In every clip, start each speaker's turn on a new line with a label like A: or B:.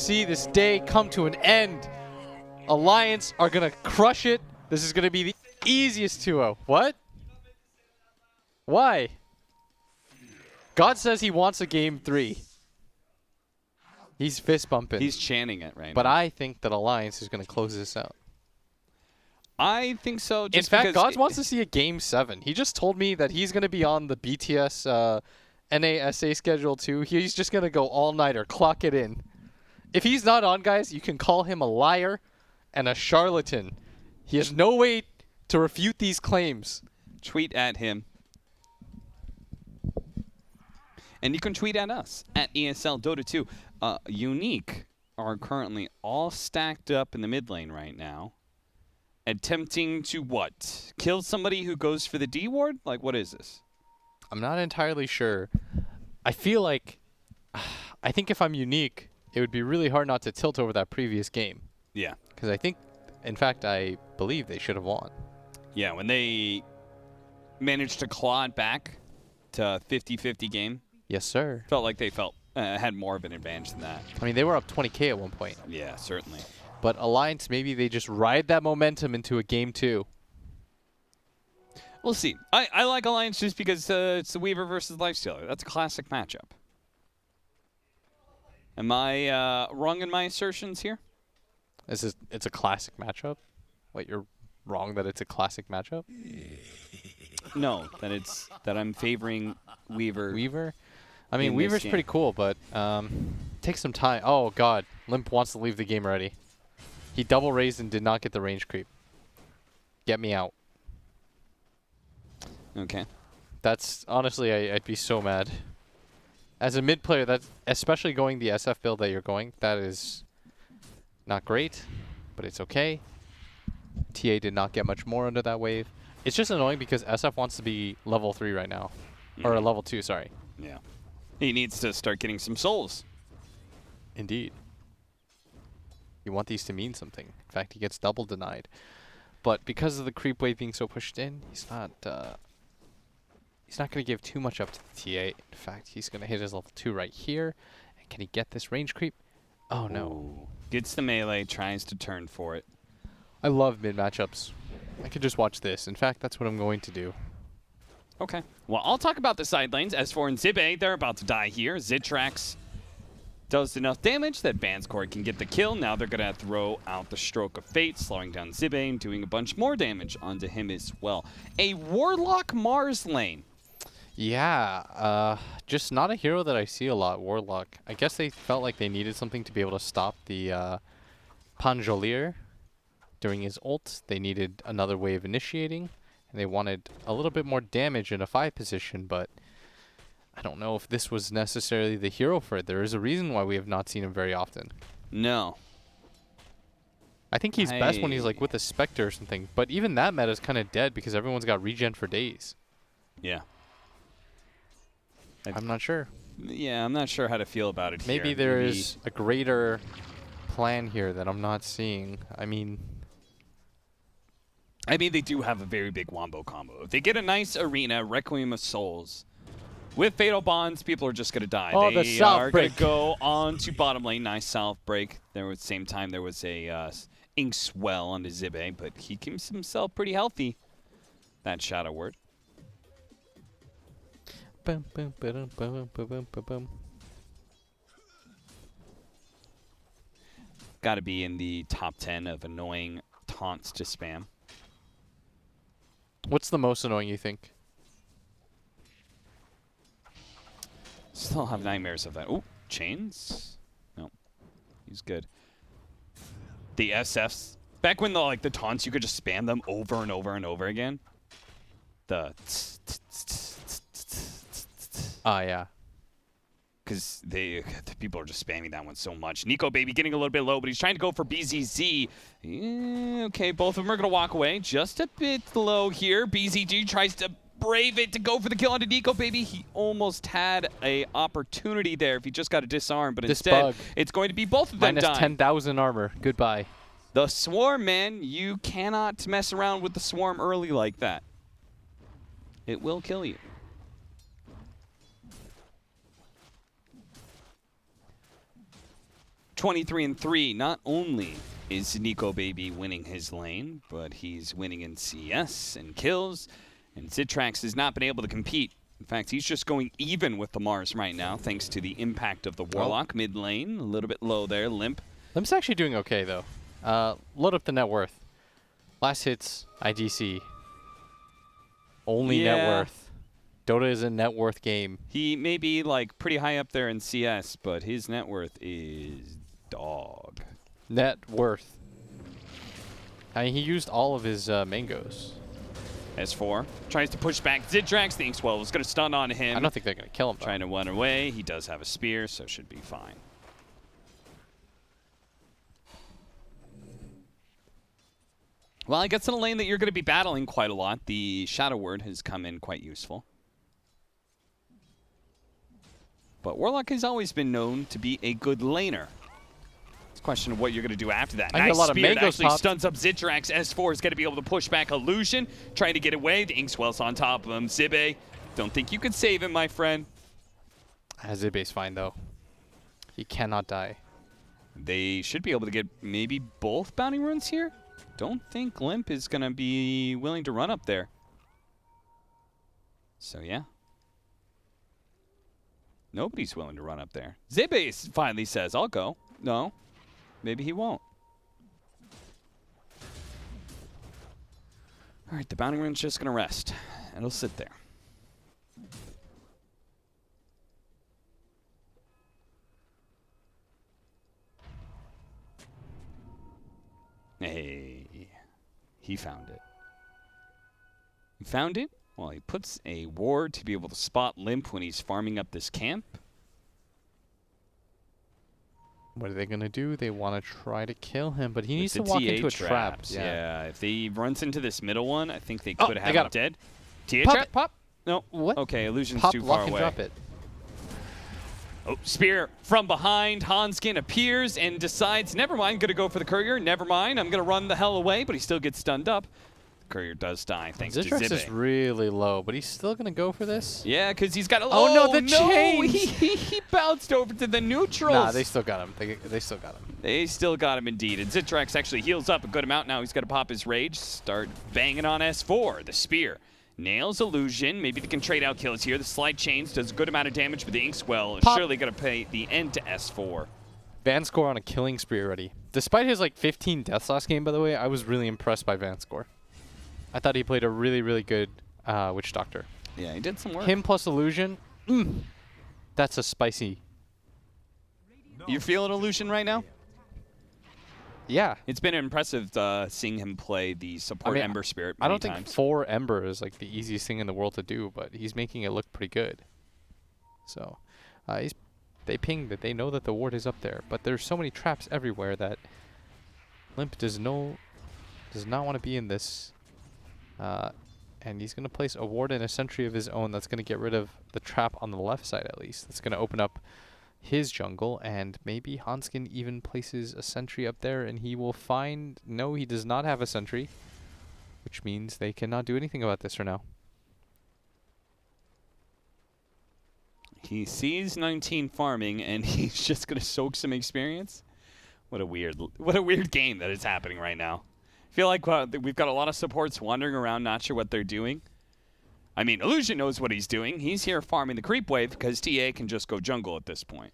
A: see this day come to an end. Alliance are going to crush it. This is going to be the easiest 2-0. What? Why? God says he wants a game 3. He's fist bumping.
B: He's chanting it right now.
A: But I think that Alliance is going to close this out.
B: I think so.
A: In fact, God wants to see a game 7. He just told me that he's going to be on the BTS NASA schedule too. He's just going to go all-nighter, clock it in. If he's not on, guys, you can call him a liar and a charlatan. He has no way to refute these claims.
B: Tweet at him. And you can tweet at us, at ESL Dota2. Unique are currently all stacked up in the mid lane right now. Attempting to what? Kill somebody who goes for the D ward? Like, what is this?
A: I'm not entirely sure. I feel like, I think if I'm Unique, it would be really hard not to tilt over that previous game.
B: Yeah.
A: Because I think, in fact, I believe they should have won.
B: Yeah, when they managed to claw it back to a 50-50 game.
A: Yes, sir.
B: Felt like they had more of an advantage than that.
A: I mean, they were up 20K at one point.
B: Yeah, certainly.
A: But Alliance, maybe they just ride that momentum into a game 2.
B: We'll see. I like Alliance just because it's the Weaver versus Lifestealer. That's a classic matchup. Am I wrong in my assertions here?
A: It's a classic matchup? What, you're wrong that it's a classic matchup?
B: No, that I'm favoring Weaver.
A: Weaver? I mean, Weaver's pretty cool, but take some time. Oh, God. Limp wants to leave the game already. He double raised and did not get the range creep. Get me out.
B: Okay.
A: That's, honestly, I'd be so mad. As a mid player, that's especially going the SF build that you're going, that is not great, but it's okay. TA did not get much more under that wave. It's just annoying because SF wants to be level 3 right now. Or level 2, sorry.
B: Yeah. He needs to start getting some souls.
A: Indeed. You want these to mean something. In fact, he gets double denied. But because of the creep wave being so pushed in, he's not going to give too much up to the TA. In fact, he's going to hit his level 2 right here. And can he get this range creep? Oh, no.
B: Ooh. Gets the melee, tries to turn for it.
A: I love mid matchups. I could just watch this. In fact, that's what I'm going to do.
B: Okay. Well, I'll talk about the side lanes. S4 and Zibe, they're about to die here. Zitrax does enough damage that Vanscourt can get the kill. Now they're going to throw out the Stroke of Fate, slowing down Zibe and doing a bunch more damage onto him as well. A Warlock Mars lane.
A: Yeah, just not a hero that I see a lot, Warlock. I guess they felt like they needed something to be able to stop the Panjolier during his ult. They needed another way of initiating, and they wanted a little bit more damage in a 5 position, but I don't know if this was necessarily the hero for it. There is a reason why we have not seen him very often.
B: No.
A: I think he's best when he's like with a Spectre or something, but even that meta is kind of dead because everyone's got regen for days.
B: Yeah.
A: I'm not sure.
B: Yeah, I'm not sure how to feel about it
A: Maybe
B: here.
A: there is a greater plan here that I'm not seeing. I mean,
B: they do have a very big wombo combo. If they get a nice arena, Requiem of Souls, with Fatal Bonds, people are just going to die.
A: Oh,
B: they
A: the
B: are going
A: break.
B: to go on to bottom lane. Nice south break. There was, same time, there was a Ink Swell onto Zibe, but he keeps himself pretty healthy. That Shadow Word.
A: boom, boom, boom, boom, boom, boom, boom.
B: Got to be in the top 10 of annoying taunts to spam.
A: What's the most annoying, you think?
B: Still have nightmares of that. Oh, chains? No, he's good. The SFs. Back when the taunts, you could just spam them over and over and over again. The
A: yeah.
B: because the people are just spamming that one so much. Nico Baby getting a little bit low, but he's trying to go for BZZ. Yeah, okay, both of them are going to walk away. Just a bit low here. BZG tries to brave it to go for the kill onto Nico Baby. He almost had a opportunity there if he just got a disarm, but instead it's going to be both of them
A: Minus
B: dying.
A: 10,000 armor. Goodbye.
B: The Swarm, man. You cannot mess around with the Swarm early like that. It will kill you. 23-3. Not only is Nico Baby winning his lane, but he's winning in CS and kills. And Zitrax has not been able to compete. In fact, he's just going even with the Mars right now, thanks to the impact of the Warlock mid lane. A little bit low there, Limp.
A: Limp's actually doing okay, though. Load up the net worth. Last hits, IGC. Only net worth. Dota is a net worth game.
B: He may be like pretty high up there in CS, but his net worth is dog.
A: Net worth. I mean, he used all of his mangoes.
B: S4 tries to push back. Zitrax thinks, well, was going to stun on him.
A: I don't think they're going to kill him, though.
B: Trying to run away. He does have a spear, so should be fine. Well, I guess in a lane that you're going to be battling quite a lot, the Shadow Word has come in quite useful. But Warlock has always been known to be a good laner. It's a question of what you're going to do after that.
A: I
B: Nice
A: a lot
B: spear
A: of
B: that actually
A: popped.
B: stuns up Zitrax. S4 is going to be able to push back Illusion, trying to get away. The Inkswell's on top of him. Zibe, don't think you can save him, my friend.
A: Zibe's fine, though. He cannot die.
B: They should be able to get maybe both bounty runes here. Don't think Limp is going to be willing to run up there. So, yeah. Nobody's willing to run up there. Zibe finally says, I'll go. No, maybe he won't. All right, the bounty rune's just going to rest. It'll sit there. Hey, he found it. He found it? Well, he puts a ward to be able to spot Limp when he's farming up this camp.
A: What are they going to do? They want to try to kill him, but he needs to
B: The
A: walk
B: TA
A: into a trap.
B: traps, yeah, if he runs into this middle one, I think they
A: Oh,
B: could
A: they
B: have
A: got
B: him
A: him.
B: dead. TA
A: Pop
B: trap?
A: it, pop.
B: No.
A: What?
B: Okay, Illusion's
A: Pop,
B: too
A: lock,
B: far
A: and
B: away.
A: drop it.
B: Oh, spear from behind. Hanskin appears and decides, never mind, going to go for the courier. Never mind, I'm going to run the hell away, but he still gets stunned up. The courier does die, thanks to
A: Zitrax is
B: Zibe.
A: really low, but he's still going to go for this?
B: Yeah, because he's got a...
A: Oh, no, the change!
B: He bounced over to the neutrals.
A: Nah, they still got him. They still got him.
B: They still got him indeed. And Zitrax actually heals up a good amount. Now he's got to pop his rage. Start banging on S4. The spear nails Illusion. Maybe they can trade out kills here. The slide chains does a good amount of damage, but the Inkswell is surely going to pay the end to S4.
A: Vanscore on a killing spree already. Despite his like 15 deaths last game, by the way, I was really impressed by Vanscore. I thought he played a really, really good Witch Doctor.
B: Yeah, he did some work.
A: Him plus Illusion, that's a spicy.
B: You feeling Illusion right now?
A: Yeah.
B: It's been impressive seeing him play the support Ember Spirit many
A: I don't
B: times.
A: think 4 Ember is like the easiest thing in the world to do, but he's making it look pretty good. So, they ping that they know that the ward is up there, but there's so many traps everywhere that Limp does not want to be in this. And he's going to place a ward and a sentry of his own that's going to get rid of the trap on the left side at least. That's going to open up his jungle, and maybe Hanskin even places a sentry up there, and he will find... No, he does not have a sentry, which means they cannot do anything about this for now.
B: He sees 19 farming, and he's just going to soak some experience. What a weird game that is happening right now. I feel like we've got a lot of supports wandering around, not sure what they're doing. I mean, Illusion knows what he's doing. He's here farming the creep wave because TA can just go jungle at this point.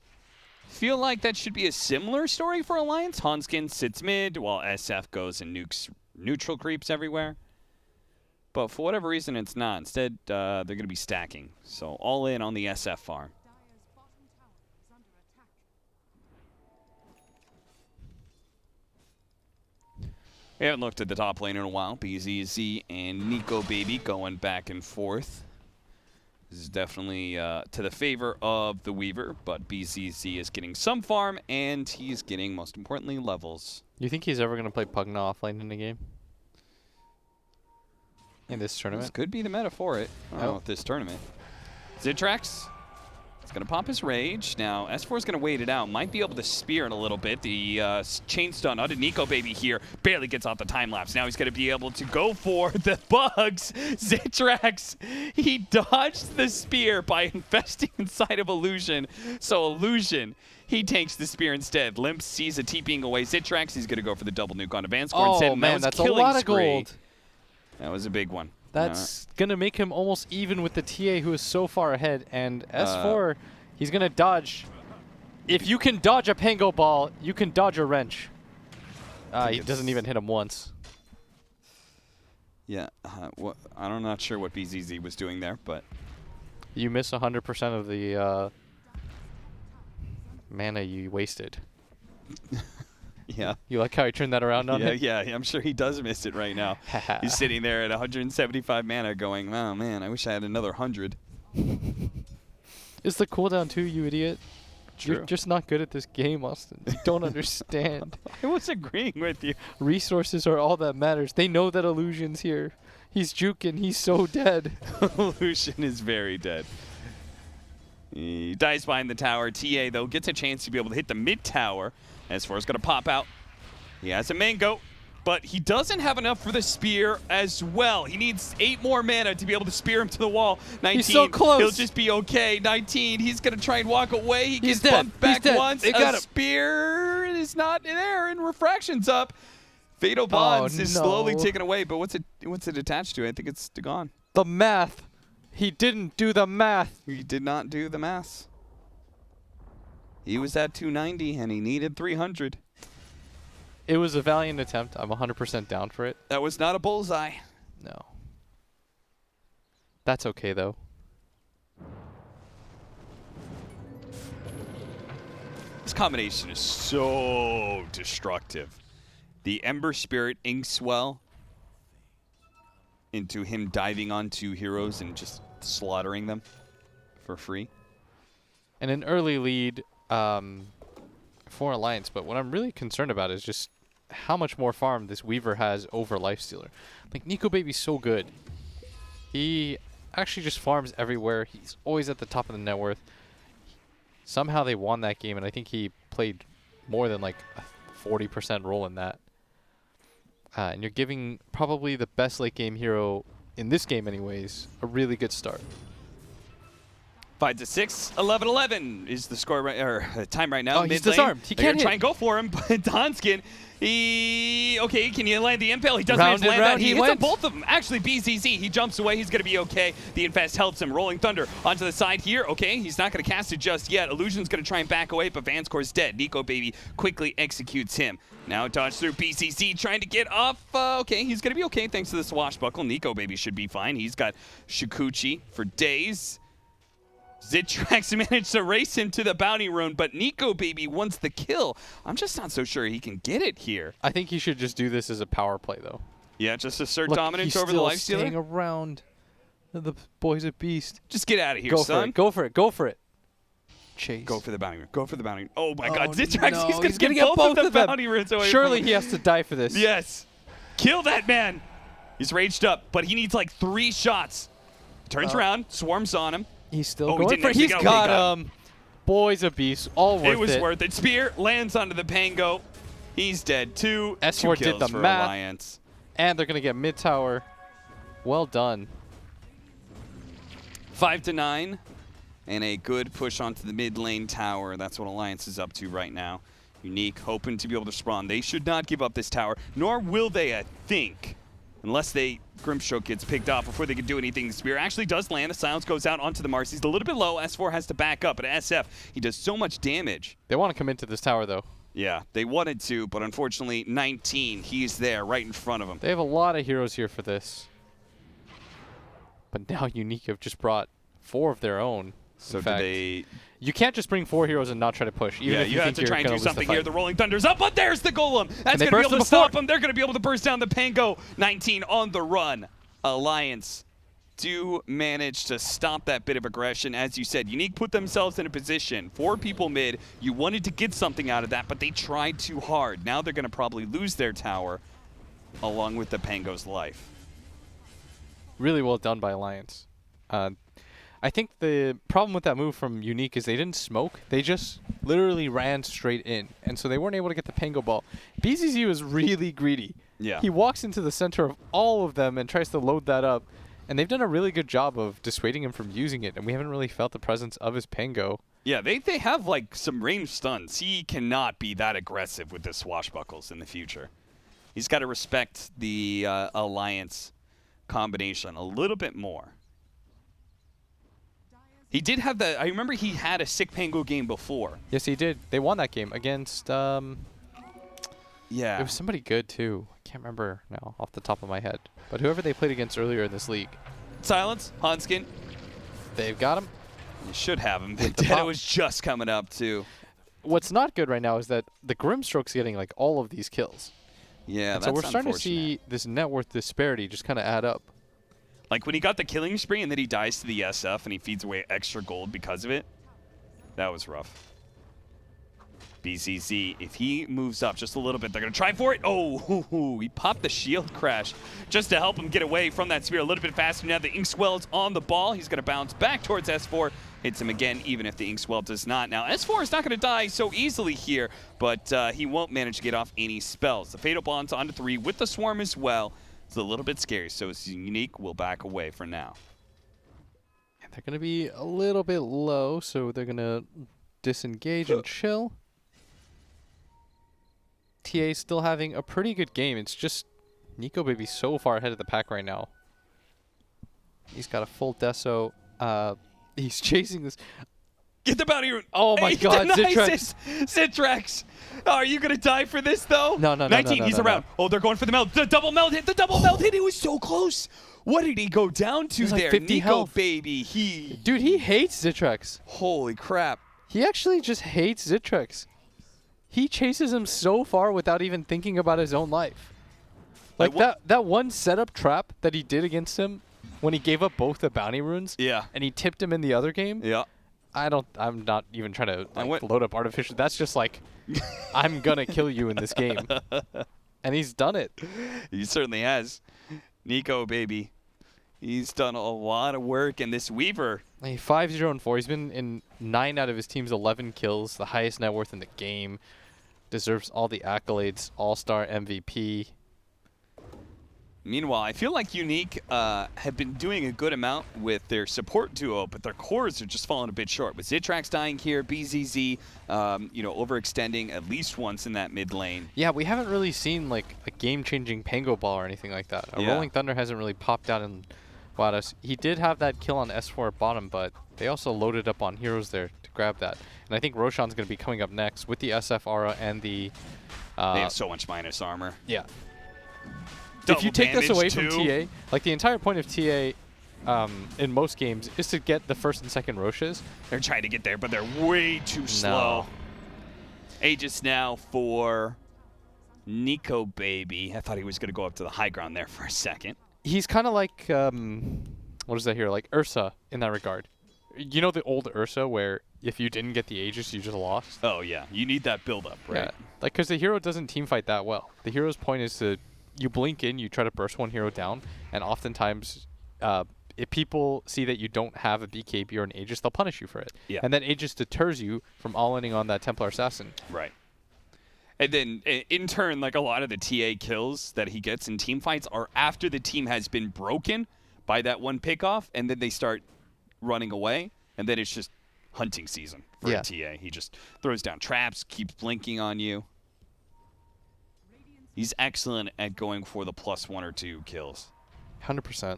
B: Feel like that should be a similar story for Alliance. Hanskin sits mid while SF goes and nukes neutral creeps everywhere. But for whatever reason, it's not. Instead, they're going to be stacking. So all in on the SF farm. We haven't looked at the top lane in a while. BZZ and Nico Baby going back and forth. This is definitely to the favor of the Weaver, but BZZ is getting some farm, and he's getting, most importantly, levels.
A: You think he's ever going to play Pugna offlane in the game? In this tournament?
B: This could be the meta for it. I don't know if this tournament. Zitrax He's going to pop his Rage. Now, S4 is going to wait it out. Might be able to spear in a little bit. The chain stun onto Nico Baby here. Barely gets off the time lapse. Now he's going to be able to go for the bugs. Zitrax, he dodged the spear by investing inside of Illusion. So Illusion, he takes the spear instead. Limp sees a TPing away Zitrax. He's going to go for the double nuke on advance score instead.
A: Oh man, that's a lot of gold.
B: That was a big one.
A: That's going to make him almost even with the TA, who is so far ahead. And S4, he's going to dodge. If you can dodge a Pango ball, you can dodge a wrench. He doesn't even hit him once.
B: Yeah, I'm not sure what BZZ was doing there, but...
A: You miss 100% of the mana you wasted.
B: Yeah.
A: You like how I turned that around on him?
B: Yeah, I'm sure he does miss it right now. He's sitting there at 175 mana going, oh man, I wish I had another 100.
A: It's the cooldown too, you idiot.
B: True.
A: You're just not good at this game, Austin. You don't understand.
B: I was agreeing with you.
A: Resources are all that matters. They know that Illusion's here. He's juking. He's so dead.
B: Illusion is very dead. He dies behind the tower. TA, though, gets a chance to be able to hit the mid tower. S4 is going to pop out. He has a mango, but he doesn't have enough for the spear as well. He needs 8 more mana to be able to spear him to the wall. 19,
A: he's so close.
B: He'll just be okay. 19, he's going to try and walk away. He gets
A: dead.
B: bumped back once.
A: They got him.
B: Spear is not there, and Refraction's up. Fatal Bonds is slowly taken away, but what's it attached to? I think it's gone.
A: The math. He didn't do the math.
B: He did not do the math. He was at 290, and he needed 300.
A: It was a valiant attempt. I'm 100% down for it.
B: That was not a bullseye.
A: No. That's okay, though.
B: This combination is so destructive. The Ember Spirit Inkswell into him diving onto heroes and just slaughtering them for free.
A: And an early lead for Alliance, but what I'm really concerned about is just how much more farm this Weaver has over Lifestealer. Like, Nico Baby's so good. He actually just farms everywhere. He's always at the top of the net worth. Somehow they won that game, and I think he played more than like a 40% role in that. And you're giving probably the best late game hero in this game anyways a really good start.
B: 5-6, 11-11 is the score time right now.
A: Oh, he's disarmed. He can't
B: try and go for him, but Donskin, okay, can you land the impale? He doesn't land that. He hits on both of them. Actually, BZZ, he jumps away. He's going to be okay. The Infest helps him. Rolling Thunder onto the side here. Okay, he's not going to cast it just yet. Illusion's going to try and back away, but Vanscore's dead. Nico Baby quickly executes him. Now dodge through BZZ, trying to get off. Okay, he's going to be okay thanks to the swashbuckle. Nico Baby should be fine. He's got Shikuchi for days. Zitrax managed to race him to the bounty rune, but Nico Baby wants the kill. I'm just not so sure he can get it here.
A: I think he should just do this as a power play, though.
B: Yeah, just assert dominance over the Lifestealer.
A: He's still staying around. The boy's a beast.
B: Just get out of here, son.
A: Go for it. Go for it. Chase.
B: Go for the bounty rune. Go for the bounty rune. Oh my God, Zitrax!
A: No.
B: He's gonna get both of the bounty runes away.
A: Surely he has to die for this.
B: Yes. Kill that man. He's raged up, but he needs like 3 shots. Turns around, swarms on him.
A: He's still going for it. He's got him. Boy's a beast. All worth it.
B: It was worth it. Spear lands onto the Pango. He's dead. 2
A: S4 did the
B: for
A: math.
B: Alliance.
A: And they're going to get mid tower. Well done.
B: 5-9. And a good push onto the mid lane tower. That's what Alliance is up to right now. Unique, hoping to be able to spawn. They should not give up this tower, nor will they, I think. Unless Grimstroke gets picked off before they can do anything. The spear actually does land. The silence goes out onto the Mars. He's a little bit low. S4 has to back up. But SF, he does so much damage.
A: They want to come into this tower, though.
B: Yeah, they wanted to, but unfortunately, 19, he's there right in front of him.
A: They have a lot of heroes here for this. But now Unique have just brought 4 of their own.
B: So do they...
A: You can't just bring 4 heroes and not try to push. Even if
B: you have to try and do something here. The Rolling Thunder's up, but there's the Golem. That's going to be able to stop him. They're going to be able to burst down the Pango. 19 on the run. Alliance do manage to stop that bit of aggression. As you said, Unique put themselves in a position. 4 people mid. You wanted to get something out of that, but they tried too hard. Now they're going to probably lose their tower along with the Pango's life.
A: Really well done by Alliance. I think the problem with that move from Unique is they didn't smoke. They just literally ran straight in. And so they weren't able to get the Pango ball. BZZ was really greedy.
B: Yeah.
A: He walks into the center of all of them and tries to load that up. And they've done a really good job of dissuading him from using it. And we haven't really felt the presence of his Pango.
B: Yeah, they have like some range stuns. He cannot be that aggressive with the swashbuckles in the future. He's got to respect the alliance combination a little bit more. He did have I remember he had a sick Pango game before.
A: Yes, he did. They won that game against,
B: Yeah.
A: it was somebody good too. I can't remember now off the top of my head. But whoever they played against earlier in this league.
B: Silence, Hanskin.
A: They've got him.
B: You should have him.
A: The
B: Data
A: pop-
B: was just coming up too.
A: What's not good right now is that the Grimstroke's getting like all of these kills.
B: Yeah,
A: And
B: that's
A: so we're starting to
B: unfortunate.
A: see this net worth disparity just kind of add up.
B: Like when he got the killing spree and then he dies to the SF and he feeds away extra gold because of it. That was rough. BZZ, if he moves up just a little bit, they're going to try for it. Oh, he popped the shield crash just to help him get away from that spear a little bit faster. Now the Inkswell's on the ball. He's going to bounce back towards S4. Hits him again, even if the Inkswell does not. Now, S4 is not going to die so easily here, but he won't manage to get off any spells. The Fatal Bond's on to 3 with the Swarm as well. It's a little bit scary, so it's Unique will back away for now.
A: And they're going to be a little bit low, so they're going to disengage and chill. TA still having a pretty good game. It's just Nico Baby so far ahead of the pack right now. He's got a full deso. He's chasing this.
B: Get the bounty rune.
A: Oh my God,
B: Zitrax. Zitrax. Oh, are you going to die for this, though?
A: No, no, no,
B: 19,
A: no,
B: he's
A: no,
B: around. Oh, they're going for the meld. The double meld hit. The double meld hit. It was so close. What did he go down to
A: He's like
B: there?
A: 50
B: Nico,
A: health.
B: baby.
A: Dude, he hates Zitrax.
B: Holy crap.
A: He actually just hates Zitrax. He chases him so far without even thinking about his own life. Like that one setup trap that he did against him when he gave up both the bounty runes.
B: Yeah.
A: And he tipped him in the other game.
B: Yeah.
A: I'm not even trying to load up artificial. That's just like, I'm gonna kill you in this game. And he's done it.
B: He certainly has. Nico, baby. He's done a lot of work, and this Weaver.
A: 5-0-4. He's been in 9 out of his team's 11 kills, the highest net worth in the game. Deserves all the accolades. All-star MVP.
B: Meanwhile, I feel like Unique have been doing a good amount with their support duo, but their cores are just falling a bit short. With Zitrax dying here, BZZ, overextending at least once in that mid lane.
A: Yeah, we haven't really seen like a game-changing Pango ball or anything like that. A Rolling Thunder hasn't really popped out and wowed us. He did have that kill on S4 at bottom, but they also loaded up on heroes there to grab that. And I think Roshan's going to be coming up next with the SF aura and the...
B: they have so much minus armor.
A: Yeah.
B: Double
A: if you take this away
B: damage,
A: from TA, like the entire point of TA in most games is to get the first and second Roches.
B: They're trying to get there, but they're way too slow. Aegis now for Nico, baby. I thought he was going to go up to the high ground there for a second.
A: He's kind of like, what is that here? Like Ursa in that regard. You know the old Ursa where if you didn't get the Aegis, you just lost?
B: Oh, yeah. You need that build-up, right?
A: Yeah. Like, because the hero doesn't team fight that well. The hero's point is to... You blink in, you try to burst one hero down, and oftentimes, if people see that you don't have a BKB or an Aegis, they'll punish you for it.
B: Yeah.
A: And then Aegis deters you from all-inning on that Templar Assassin.
B: Right. And then, in turn, like a lot of the TA kills that he gets in team fights are after the team has been broken by that one pickoff, and then they start running away, and then it's just hunting season for a TA. He just throws down traps, keeps blinking on you. He's excellent at going for the +1 or 2 kills.
A: 100%.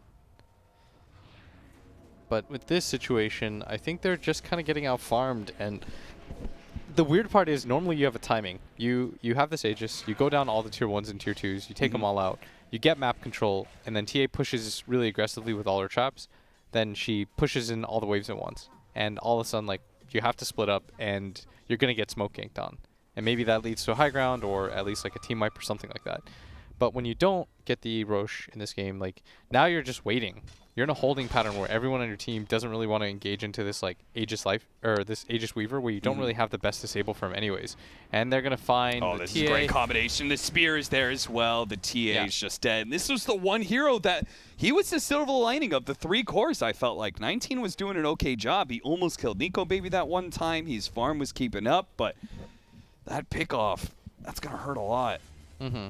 A: But with this situation, I think they're just kind of getting out-farmed, and the weird part is normally you have a timing. You have this Aegis, you go down all the tier 1s and tier 2s, you take them all out, you get map control, and then TA pushes really aggressively with all her traps, then she pushes in all the waves at once. And all of a sudden, like, you have to split up, and you're going to get smoke ganked on. And maybe that leads to a high ground or at least like a team wipe or something like that. But when you don't get the Roche in this game, like, now you're just waiting. You're in a holding pattern where everyone on your team doesn't really want to engage into this, like, Aegis Life, or this Aegis Weaver, where you don't really have the best disable for him anyways. And they're going to find the
B: this
A: TA.
B: is a great combination. The spear is there as well. The TA is just dead. And this was the one hero that, he was the silver lining of the 3 cores, I felt like. 19 was doing an okay job. He almost killed Nico Baby that one time. His farm was keeping up, but that pick-off, that's going to hurt a lot.
A: Mm-hmm.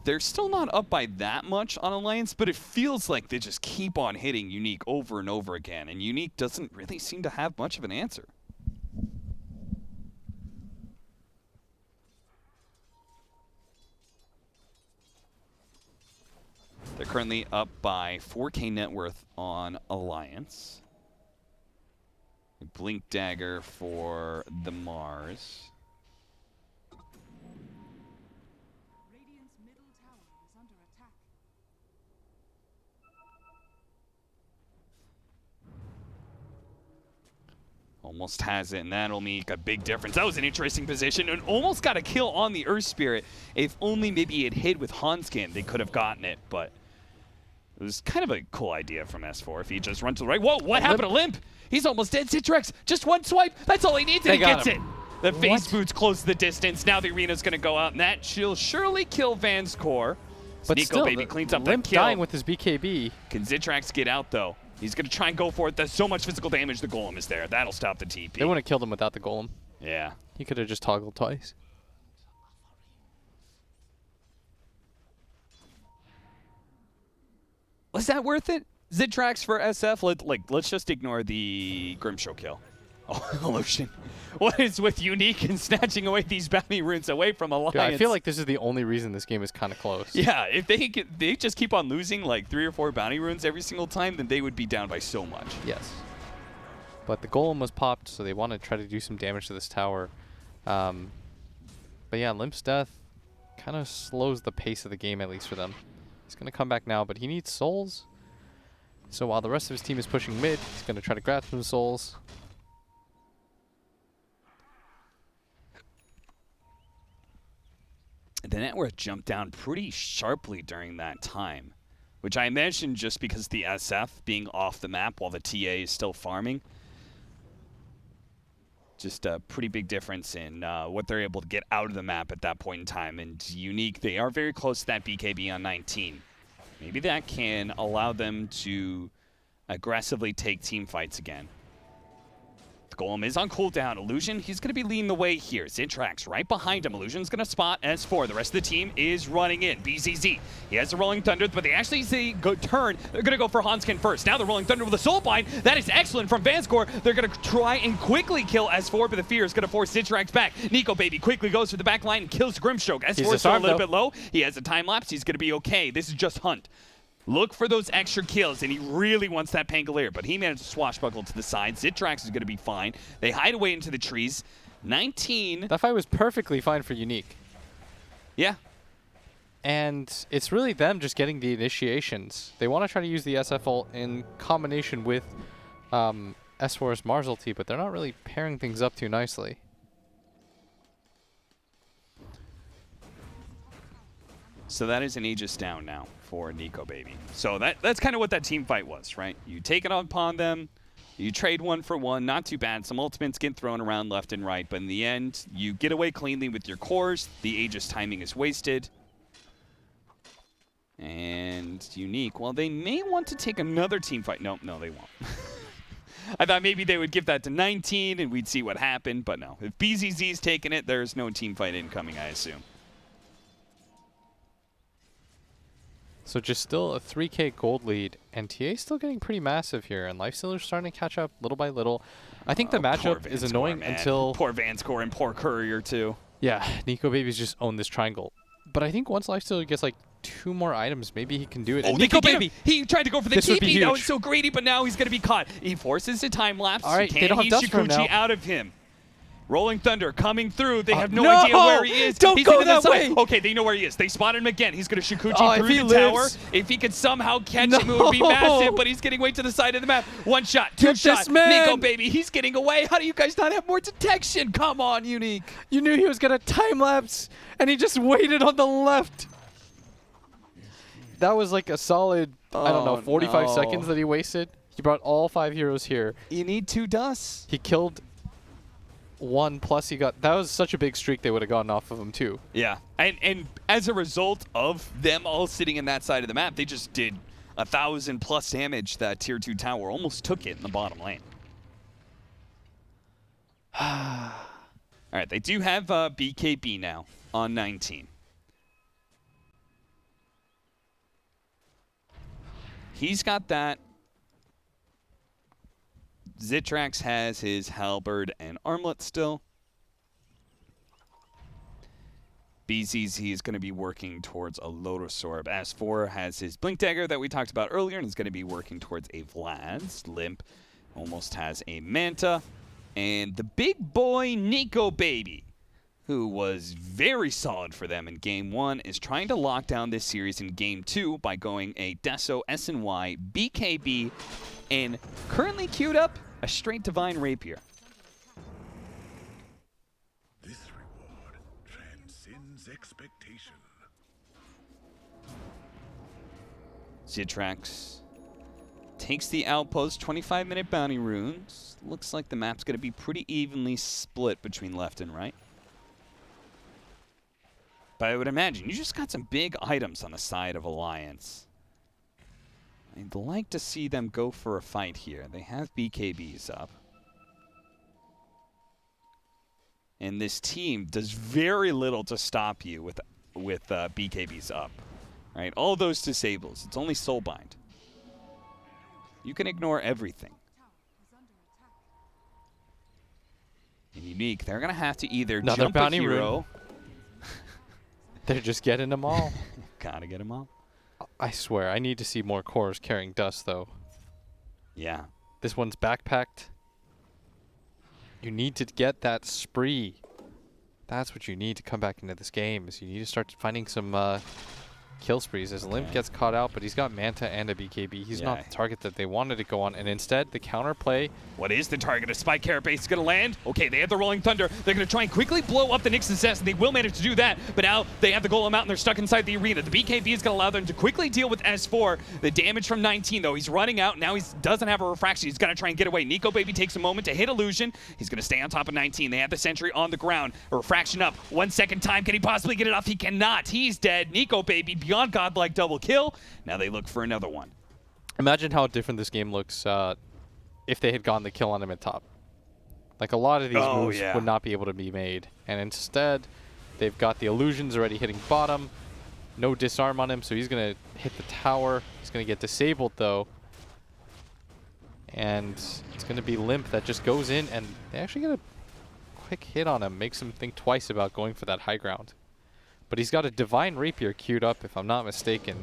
B: They're still not up by that much on Alliance, but it feels like they just keep on hitting Unique over and over again, and Unique doesn't really seem to have much of an answer. They're currently up by 4K net worth on Alliance. Blink Dagger for the Mars. Almost has it, and that'll make a big difference. That was an interesting position, and almost got a kill on the Earth Spirit. If only maybe it hit with Hanskin, they could have gotten it, but it was kind of a cool idea from S4 if he just runs to the right. Whoa, what happened to Limp? He's almost dead. Citrix, just one swipe. That's all he needs, and he gets it. The face boots close the distance. Now the arena's going to go out, and that will surely kill Van's core.
A: But
B: Nico
A: still,
B: Baby cleans up
A: Limp
B: that kill.
A: dying with his BKB.
B: Can Zitrax get out, though? He's going to try and go for it. There's so much physical damage. The Golem is there. That'll stop the TP.
A: They wouldn't have killed him without the Golem.
B: Yeah.
A: He could have just toggled twice.
B: Was that worth it? Zitrax for SF? Let's just ignore the Grimshow kill. Oh, Illusion. What is with Unique and snatching away these bounty runes away from Alliance?
A: Dude, I feel like this is the only reason this game is kind of close.
B: Yeah, if they just keep on losing like 3 or 4 bounty runes every single time, then they would be down by so much.
A: Yes. But the Golem was popped, so they want to try to do some damage to this tower. But yeah, Limp's death kind of slows the pace of the game, at least for them. He's going to come back now, but he needs souls. So while the rest of his team is pushing mid, he's going to try to grab some souls.
B: The net worth jumped down pretty sharply during that time, which I imagine just because the SF being off the map while the TA is still farming. Just a pretty big difference in what they're able to get out of the map at that point in time. And Unique, they are very close to that BKB on 19. Maybe that can allow them to aggressively take team fights again. The Golem is on cooldown. Illusion, he's going to be leading the way here. Zitrax right behind him. Illusion's going to spot S4. The rest of the team is running in. BZZ, he has the Rolling Thunder, but they actually see turn. They're going to go for Hanskin first. Now the Rolling Thunder with a Soul Bind. That is excellent from Vanscore. They're going to try and quickly kill S4, but the fear is going to force Zitrax back. Nico Baby quickly goes for the back line and kills Grimstroke. S4 is still a little bit low. He has a time lapse. He's going to be okay. This is just Hunt. Look for those extra kills, and he really wants that Pangolier, but he managed to swashbuckle to the side. Zitrax is going to be fine. They hide away into the trees. 19.
A: That fight was perfectly fine for Unique.
B: Yeah.
A: And it's really them just getting the initiations. They want to try to use the SF ult in combination with S4's Mars ulti, but they're not really pairing things up too nicely.
B: So that is an Aegis down now for Nico Baby. So that's kind of what that team fight was, right? You take it upon them, you trade 1 for 1, not too bad. Some ultimates get thrown around left and right, but in the end, you get away cleanly with your cores. The Aegis timing is wasted. And Unique, well, they may want to take another team fight. No, they won't. I thought maybe they would give that to 19 and we'd see what happened, but no. If BZZ's taking it, there's no team fight incoming, I assume.
A: So just still a 3K gold lead, and TA's still getting pretty massive here, and Lifestealer's starting to catch up little by little. I think the matchup is annoying until...
B: Poor Vanscore and poor Courier, too.
A: Yeah, Nico Baby's just owned this triangle. But I think once Lifestealer gets like 2 more items, maybe he can do it.
B: Oh, Nico Baby! He tried to go for the TP. That was so greedy, but now he's going to be caught. He forces a time lapse.
A: All right, they don't have
B: Can't
A: dust for him now.
B: out of him. Rolling Thunder coming through. They have no
A: no!
B: idea where he is.
A: Don't
B: He's
A: go
B: into the
A: that
B: side.
A: way!
B: Okay, they know where he is. They spotted him again. He's going to Shikuchi
A: If
B: through
A: he
B: the tower.
A: lives.
B: If he could somehow catch
A: No!
B: him, it would be massive, but he's getting way to the side of the map. One shot, two
A: Get
B: shot.
A: this man!
B: Nico, baby, he's getting away. How do you guys not have more detection? Come on, Unique.
A: You knew he was going to time-lapse, and he just waited on the left. That was like a solid, I don't know, 45
B: no.
A: seconds that he wasted. He brought all 5 heroes here.
B: You need 2 dusts.
A: He killed 1, plus he got... That was such a big streak they would have gotten off of him, too.
B: Yeah, and as a result of them all sitting in that side of the map, they just did 1,000+ damage. That tier 2 tower almost took it in the bottom lane. All right, they do have BKB now on 19. He's got that. Zitrax has his halberd and armlet still. BZZ is going to be working towards a Lotus Orb. S4 has his Blink Dagger that we talked about earlier and is going to be working towards a Vlad's. Limp almost has a Manta. And the big boy Nico Baby, who was very solid for them in Game 1, is trying to lock down this series in Game 2 by going a Deso, SNY, BKB, and currently queued up a straight Divine Rapier.
C: This reward transcends expectation.
B: Zitrax takes the outpost, 25-minute bounty runes. Looks like the map's going to be pretty evenly split between left and right. But I would imagine you just got some big items on the side of Alliance. I'd like to see them go for a fight here. They have BKBs up. And this team does very little to stop you with BKBs up. Right? All those disables. It's only Soulbind. You can ignore everything. And Unique, they're going to have to either
A: Another
B: jump a
A: bounty
B: hero.
A: They're just getting them all.
B: Gotta get them all.
A: I swear, I need to see more cores carrying dust, though.
B: Yeah.
A: This one's backpacked. You need to get that spree. That's what you need to come back into this game, is you need to start finding some kill sprees as Limp gets caught out, but he's got Manta and a BKB. He's not the target that they wanted to go on, and instead, the counterplay.
B: What is the target? A Spike Carapace is going to land. Okay, they have the Rolling Thunder. They're going to try and quickly blow up the Nixon's nest, and they will manage to do that, but now they have the Golem out, and they're stuck inside the arena. The BKB is going to allow them to quickly deal with S4. The damage from 19, though. He's running out. Now he doesn't have a refraction. He's going to try and get away. Nico Baby takes a moment to hit Illusion. He's going to stay on top of 19. They have the Sentry on the ground. A refraction up. 1 second time. Can he possibly get it off? He cannot. He's dead. Nico Baby, beyond godlike double kill. Now they look for another one.
A: Imagine how different this game looks if they had gotten the kill on him at top. Like, a lot of these moves would not be able to be made. And instead, they've got the Illusions already hitting bottom. No disarm on him, so he's going to hit the tower. He's going to get disabled, though. And it's going to be Limp that just goes in, and they actually get a quick hit on him. Makes him think twice about going for that high ground. But he's got a Divine Rapier queued up, if I'm not mistaken.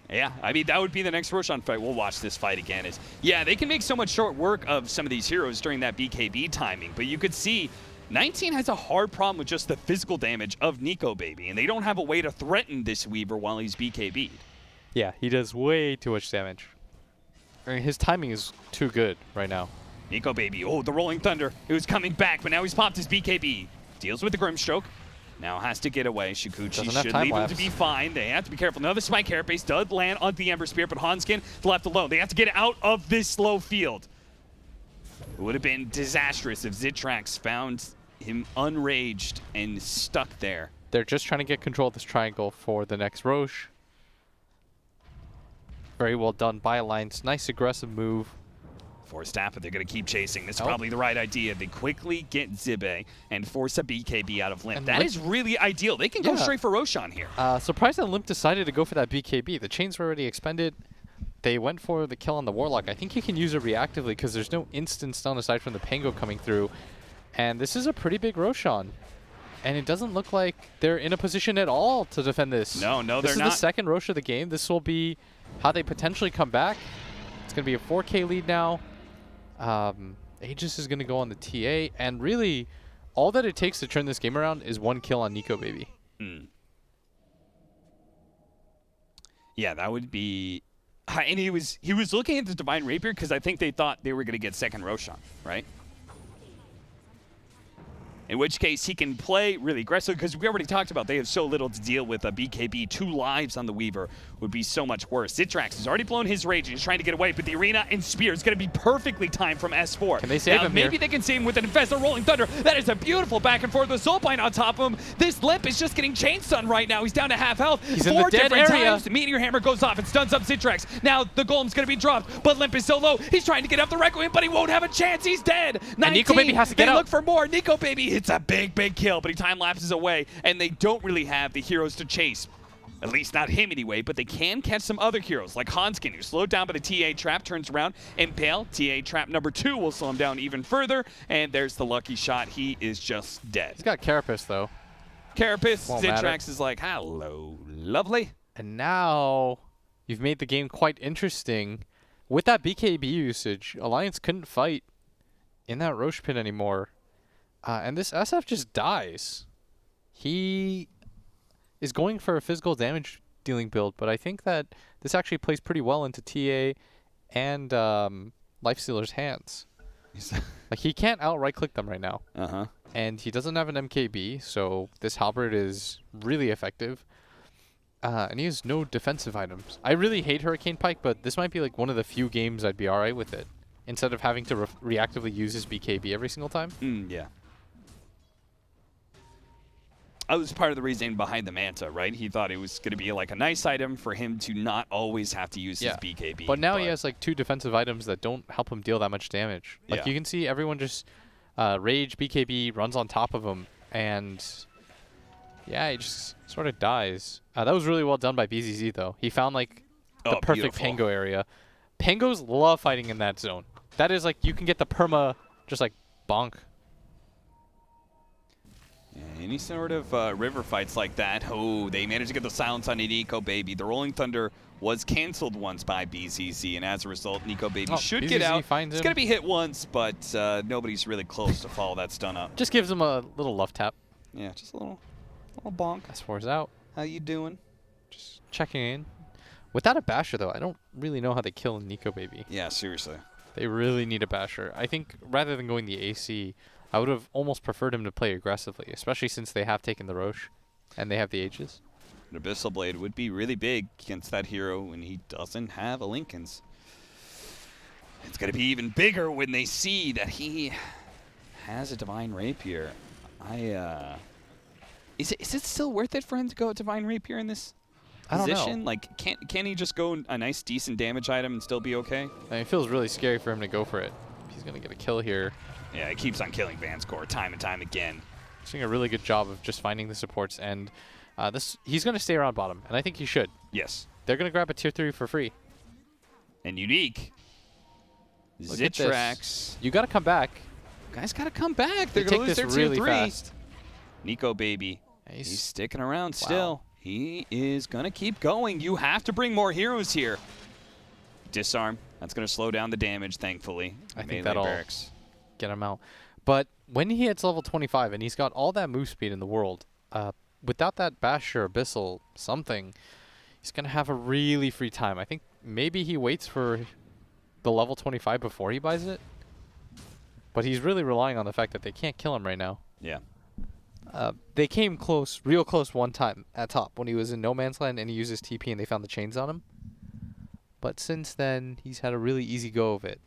B: Yeah, I mean, that would be the next Roshan fight. We'll watch this fight again. Yeah, they can make so much short work of some of these heroes during that BKB timing, but you could see 19 has a hard problem with just the physical damage of Nico Baby, and they don't have a way to threaten this Weaver while he's BKB'd.
A: Yeah, he does way too much damage. I mean, his timing is too good right now.
B: Nico Baby, oh, the Rolling Thunder. It was coming back, but now he's popped his BKB. Deals with the Grimstroke. Now has to get away. Shikuchi should leave him to be fine. They have to be careful. Another Spike Carapace does land on the Ember Spear, but Hanskin left alone. They have to get out of this slow field. It would have been disastrous if Zitrax found him unraged and stuck there.
A: They're just trying to get control of this triangle for the next Roche. Very well done by Alliance. Nice aggressive move.
B: Forced out, but they're going to keep chasing. This is probably the right idea. They quickly get Zibe and force a BKB out of Limp. And that is really ideal. They can go straight for Roshan here.
A: Surprised that Limp decided to go for that BKB. The chains were already expended. They went for the kill on the Warlock. I think he can use it reactively because there's no instant stun aside from the Pango coming through. And this is a pretty big Roshan. And it doesn't look like they're in a position at all to defend this.
B: No, they're not.
A: This is the second Rosh of the game. This will be how they potentially come back. It's going to be a 4K lead now. Aegis is going to go on the TA, and really, all that it takes to turn this game around is 1 kill on Nico Baby.
B: Yeah, that would be... And he was looking at the Divine Rapier because I think they thought they were going to get second Roshan, right? In which case, he can play really aggressive because we already talked about they have so little to deal with a BKB. 2 lives on the Weaver would be so much worse. Zitrax has already blown his rage and he's trying to get away, but the Arena and Spear is going to be perfectly timed from S4.
A: Can they save him
B: maybe
A: here?
B: they can save him with an Infestor Rolling Thunder. That is a beautiful back and forth with Soulbind on top of him. This Limp is just getting chain stunned right now. He's down to half health.
A: He's
B: 4
A: in the dead
B: different
A: area.
B: times. Meteor Hammer goes off and stuns up Zitrax. Now the Golem's going to be dropped, but Limp is so low. He's trying to get up the Requiem, but he won't have a chance. He's dead. 19.
A: And Nico Baby has to get
B: They
A: out.
B: look for more. Nico Baby hits a big kill, but he time lapses away, and they don't really have the heroes to chase. At least not him anyway, but they can catch some other heroes, like Hanskin, who's slowed down by the TA trap, turns around, Impale. TA trap number 2 will slow him down even further, and there's the lucky shot. He is just dead.
A: He's got Carapace, though.
B: Carapace,
A: Won't matter.
B: Zitrax is like, hello, lovely.
A: And now you've made the game quite interesting. With that BKB usage, Alliance couldn't fight in that Roche pit anymore. And this SF just dies. He is going for a physical damage dealing build, but I think that this actually plays pretty well into TA and Lifestealer's hands. Like, he can't out right click them right now.
B: Uh-huh.
A: And he doesn't have an MKB, so this halberd is really effective. And he has no defensive items. I really hate Hurricane Pike, but this might be like one of the few games I'd be alright with it, instead of having to reactively use his BKB every single time.
B: Yeah. That was part of the reasoning behind the Manta, right? He thought it was going to be like a nice item for him to not always have to use his BKB.
A: But now he has like 2 defensive items that don't help him deal that much damage. Like,
B: Yeah.
A: you can see everyone just rage BKB runs on top of him, and yeah, he just sort of dies. That was really well done by BZZ though. He found like the perfect
B: beautiful.
A: Pango area. Pangos love fighting in that zone. That is like, you can get the perma just like bonk.
B: Any sort of river fights like that, they managed to get the silence on Nico Baby. The Rolling Thunder was canceled once by BZZ, and as a result, Nico Baby should get
A: BZZ
B: out.
A: finds
B: It's
A: him.
B: going to be hit once, but nobody's really close to follow that stun up.
A: Just gives him a little love tap.
B: Yeah, just a little bonk.
A: S4's out.
B: How you doing?
A: Just checking in. Without a basher though, I don't really know how they kill Nico Baby.
B: Yeah, seriously.
A: They really need a basher. I think rather than going the AC, I would have almost preferred him to play aggressively, especially since they have taken the Roche and they have the Aegis.
B: An Abyssal Blade would be really big against that hero when he doesn't have a Lincoln's. It's going to be even bigger when they see that he has a Divine Rapier. Is it still worth it for him to go Divine Rapier in this
A: I don't
B: position?
A: know.
B: Like, can he just go a nice, decent damage item and still be okay?
A: I mean, it feels really scary for him to go for it. He's going to get a kill here.
B: Yeah, he keeps on killing Vanscore time and time again.
A: He's doing a really good job of just finding the supports, and he's going to stay around bottom, and I think he should.
B: Yes.
A: They're going to grab a tier 3 for free.
B: And Unique.
A: Look at this.
B: Zitrax.
A: You got to come back.
B: Guys got to come back.
A: They
B: They're going to
A: take
B: lose
A: this
B: their
A: really
B: tier 3.
A: fast.
B: Nico Baby. He's sticking around still. He is going to keep going. You have to bring more heroes here. Disarm. That's going to slow down the damage, thankfully.
A: I think
B: Melee
A: that'll
B: barracks.
A: get him out. But when he hits level 25 and he's got all that move speed in the world, without that Bash or Abyssal something, he's going to have a really free time. I think maybe he waits for the level 25 before he buys it. But he's really relying on the fact that they can't kill him right now.
B: Yeah.
A: They came close, real close one time at top when he was in No Man's Land and he used his TP and they found the chains on him. But since then, he's had a really easy go of it.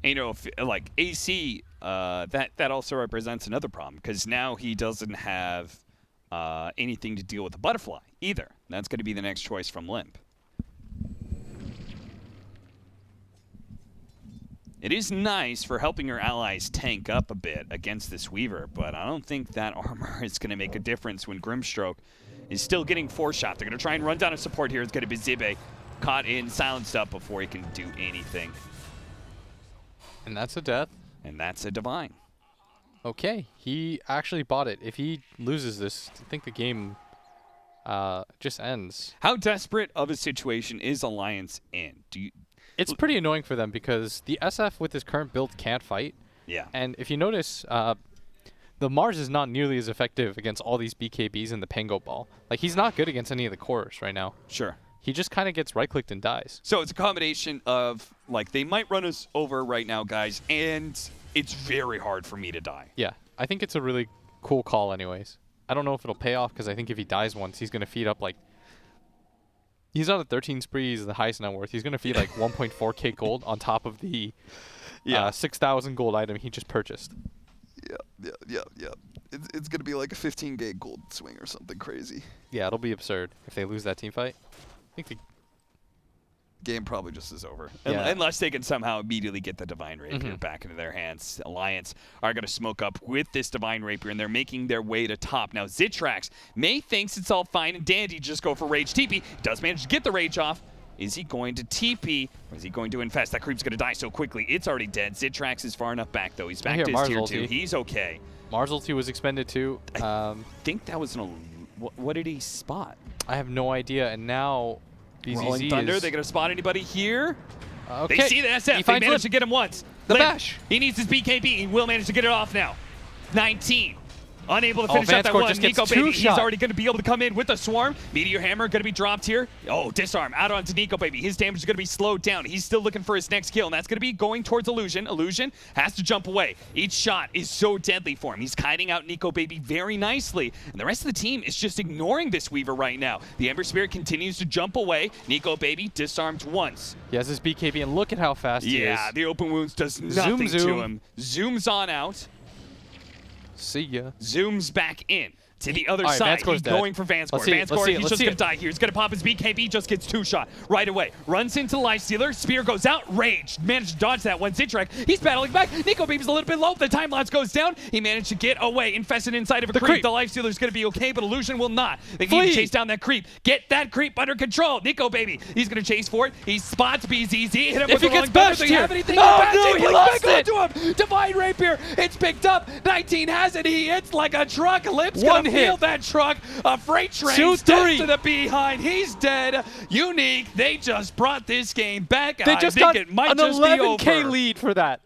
B: And, you know, if, like AC, that also represents another problem because now he doesn't have anything to deal with the butterfly either. That's going to be the next choice from Limp. It is nice for helping your allies tank up a bit against this Weaver, but I don't think that armor is going to make a difference when Grimstroke is still getting 4-shot. They're going to try and run down a support here. It's going to be Zibe caught in, silenced up before he can do anything.
A: And that's a death.
B: And that's a Divine.
A: Okay, he actually bought it. If he loses this, I think the game just ends.
B: How desperate of a situation is Alliance in?
A: It's pretty annoying for them because the SF with his current build can't fight.
B: Yeah.
A: And if you notice, the Mars is not nearly as effective against all these BKBs and the Pango Ball. Like, he's not good against any of the cores right now.
B: Sure.
A: He just kind of gets right-clicked and dies.
B: So it's a combination of, like, they might run us over right now, guys, and it's very hard for me to die.
A: Yeah, I think it's a really cool call anyways. I don't know if it'll pay off because I think if he dies once, he's going to feed up, like... He's on a 13 spree. He's the highest net worth. He's going to feed, like, 1.4k gold on top of the 6,000 gold item he just purchased.
D: Yeah. It's going to be like a 15k gold swing or something crazy.
A: Yeah, it'll be absurd if they lose that team fight. I think
D: Game probably just is over.
A: Yeah.
B: Unless they can somehow immediately get the Divine Rapier back into their hands. Alliance are going to smoke up with this Divine Rapier, and they're making their way to top. Now, Zitrax May thinks it's all fine and dandy. Just go for Rage TP. Does manage to get the Rage off. Is he going to TP, or is he going to infest? That creep's going to die so quickly. It's already dead. Zitrax is far enough back, though. He's back to his
A: Mars
B: tier
A: ulti.
B: 2. He's okay.
A: Mars ulti was expended too.
B: I think that was what did he spot?
A: I have no idea, and now...
B: Rolling
A: BZZ
B: Thunder,
A: is...
B: they going to spot anybody here?
A: Okay.
B: They see the SF. They
A: finds
B: managed to
A: Limp.
B: get him once.
A: The
B: Limp.
A: bash.
B: He needs his BKB. He will manage to get it off now. 19. Unable to finish up that
A: Vanscourt
B: one.
A: just gets
B: Nico Baby, he's
A: two-shot.
B: already going to be able to come in with a swarm. Meteor Hammer going to be dropped here. Oh, disarm out onto Nico Baby. His damage is going to be slowed down. He's still looking for his next kill, and that's going to be going towards Illusion. Illusion has to jump away. Each shot is so deadly for him. He's kiting out Nico Baby very nicely, and the rest of the team is just ignoring this Weaver right now. The Ember Spirit continues to jump away. Nico Baby disarmed once.
A: He has his BKB, and look at how fast he is.
B: Yeah, the open wounds does nothing to
A: zoom.
B: him. Zooms on out.
A: See ya.
B: Zooms back in to the other
A: All right,
B: side.
A: Vanscourt's
B: He's
A: dead.
B: going for Vanscourt.
A: Let's see it, let's see it,
B: He's
A: let's
B: just
A: see
B: going to
A: it.
B: die here. He's going to pop his BKB, just gets 2-shot right away. Runs into Lifestealer. Spear goes out. Rage. Managed to dodge that one. Zitrax, he's battling back. Nico Baby's a little bit low. The time lapse goes down. He managed to get away. Infested inside of a creep. The Lifestealer's going to be okay, but Illusion will not. They need to chase down that creep. Get that creep under control. Nico Baby, he's going to chase for it. He spots BZZ. Hit him
A: If
B: with
A: he
B: the
A: gets
B: long thunder.
A: bashed
B: Do you
A: here.
B: have anything?
A: Oh, no, he lost
B: back
A: it.
B: onto him. Divine Rapier. It's picked up. 19 has it. He hits like a truck. Lip's
A: One
B: going to
A: hit.
B: feel that truck. A freight train
A: 2-3.
B: steps to the behind. He's dead. Unique. They just brought this game back.
A: They just
B: I
A: got
B: think it might
A: an
B: just be
A: 11k
B: over.
A: lead for that.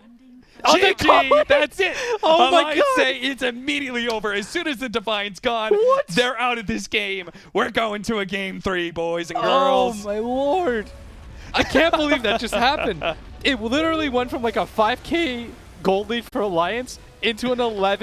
A: Oh, they
B: GG,
A: call it.
B: that's it.
A: Oh my
B: Alliance
A: God.
B: say it's immediately over. As soon as the Divine's gone,
A: What?
B: they're out of this game. We're going to a game 3, boys and
A: Oh
B: girls.
A: my lord. I can't believe that just happened. It literally went from like a 5k gold lead for Alliance into an 11